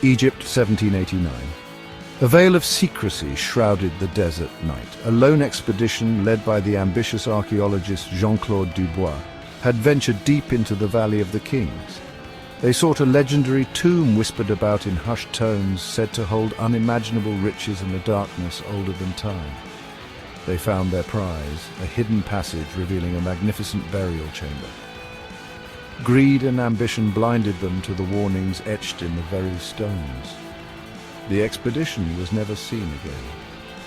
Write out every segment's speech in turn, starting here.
Egypt, 1789. A veil of secrecy shrouded the desert night. A lone expedition led by the ambitious archaeologist Jean-Claude Dubois had ventured deep into the Valley of the Kings. They sought a legendary tomb whispered about in hushed tones, said to hold unimaginable riches in a darkness older than time. They found their prize, a hidden passage revealing a magnificent burial chamber. Greed and ambition blinded them to the warnings etched in the very stones. The expedition was never seen again.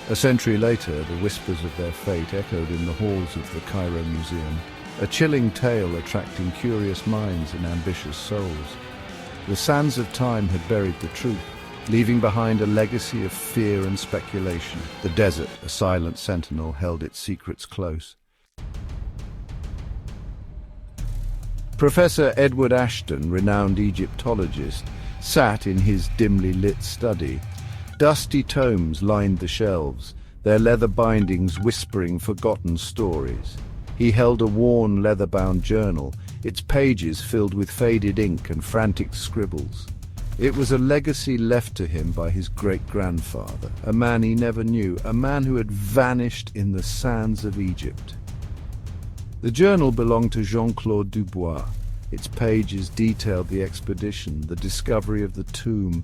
A century later, the whispers of their fate echoed in the halls of the Cairo Museum, a chilling tale attracting curious minds and ambitious souls. The sands of time had buried the truth, leaving behind a legacy of fear and speculation. The desert, a silent sentinel, held its secrets close. Professor Edward Ashton, renowned Egyptologist, sat in his dimly lit study. Dusty tomes lined the shelves, their leather bindings whispering forgotten stories. He held a worn, leather-bound journal, its pages filled with faded ink and frantic scribbles. It was a legacy left to him by his great-grandfather, a man he never knew, a man who had vanished in the sands of Egypt. The journal belonged to Jean-Claude Dubois. Its pages detailed the expedition, the discovery of the tomb,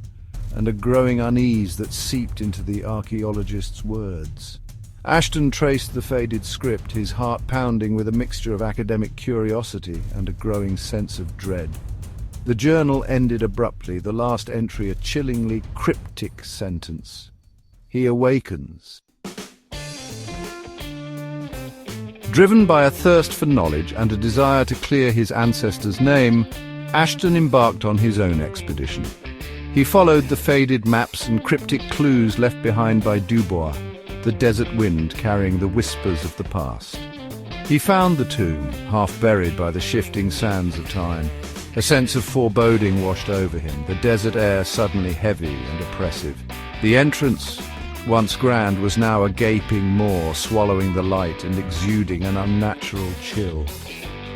and a growing unease that seeped into the archaeologist's words. Ashton traced the faded script, his heart pounding with a mixture of academic curiosity and a growing sense of dread. The journal ended abruptly, the last entry a chillingly cryptic sentence. He awakens. Driven by a thirst for knowledge and a desire to clear his ancestor's name, Ashton embarked on his own expedition. He followed the faded maps and cryptic clues left behind by Dubois, the desert wind carrying the whispers of the past. He found the tomb, half buried by the shifting sands of time. A sense of foreboding washed over him, the desert air suddenly heavy and oppressive. The entrance, once grand, was now a gaping maw, swallowing the light and exuding an unnatural chill.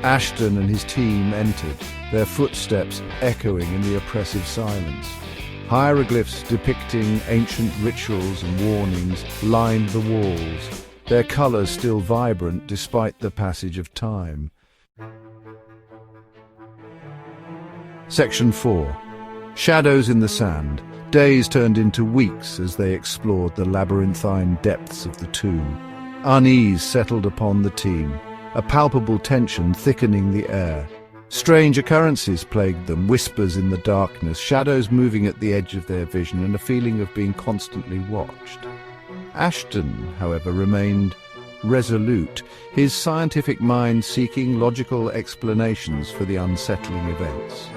Ashton and his team entered, their footsteps echoing in the oppressive silence. Hieroglyphs depicting ancient rituals and warnings lined the walls, their colors still vibrant despite the passage of time. Section 4. Shadows in the sand. Days turned into weeks as they explored the labyrinthine depths of the tomb. Unease settled upon the team, a palpable tension thickening the air. Strange occurrences plagued them, whispers in the darkness, shadows moving at the edge of their vision, and a feeling of being constantly watched. Ashton, however, remained resolute, his scientific mind seeking logical explanations for the unsettling events.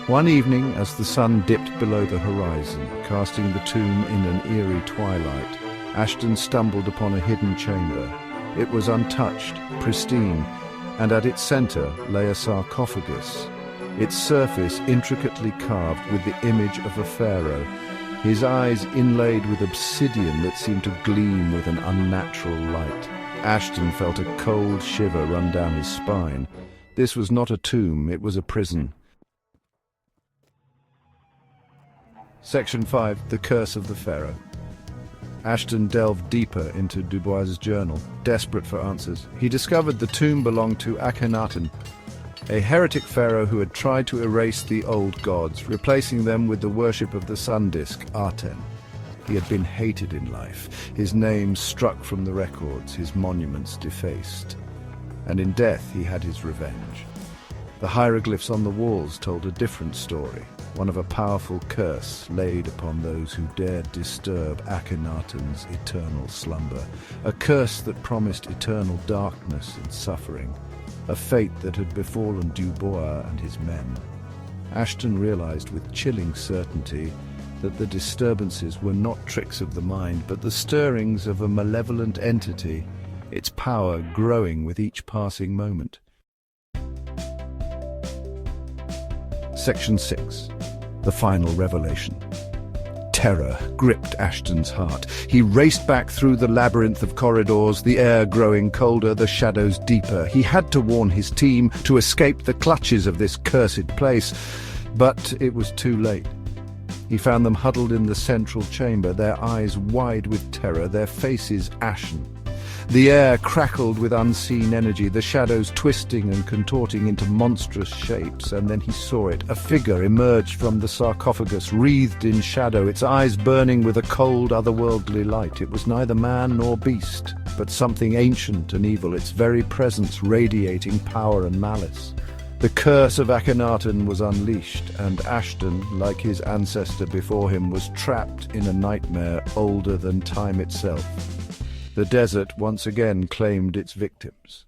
One evening, as the sun dipped below the horizon, casting the tomb in an eerie twilight, Ashton stumbled upon a hidden chamber. It was untouched, pristine, and at its center lay a sarcophagus, its surface intricately carved with the image of a pharaoh, his eyes inlaid with obsidian that seemed to gleam with an unnatural light. Ashton felt a cold shiver run down his spine. This was not a tomb, it was a prison. Section 5. The Curse of the Pharaoh. Ashton delved deeper into Dubois's journal, desperate for answers. He discovered the tomb belonged to Akhenaten, a heretic pharaoh who had tried to erase the old gods, replacing them with the worship of the sun disk, Aten. He had been hated in life, his name struck from the records, his monuments defaced. And in death he had his revenge. The hieroglyphs on the walls told a different story, one of a powerful curse laid upon those who dared disturb Akhenaten's eternal slumber, a curse that promised eternal darkness and suffering, a fate that had befallen Dubois and his men. Ashton realized with chilling certainty that the disturbances were not tricks of the mind, but the stirrings of a malevolent entity, its power growing with each passing moment. Section 6. The Final Revelation. Terror gripped Ashton's heart. He raced back through the labyrinth of corridors, the air growing colder, the shadows deeper. He had to warn his team to escape the clutches of this cursed place, but it was too late. He found them huddled in the central chamber, their eyes wide with terror, their faces ashen. The air crackled with unseen energy, the shadows twisting and contorting into monstrous shapes, and then he saw it. A figure emerged from the sarcophagus, wreathed in shadow, its eyes burning with a cold, otherworldly light. It was neither man nor beast, but something ancient and evil, its very presence radiating power and malice. The curse of Akhenaten was unleashed, and Ashton, like his ancestor before him, was trapped in a nightmare older than time itself. The desert once again claimed its victims.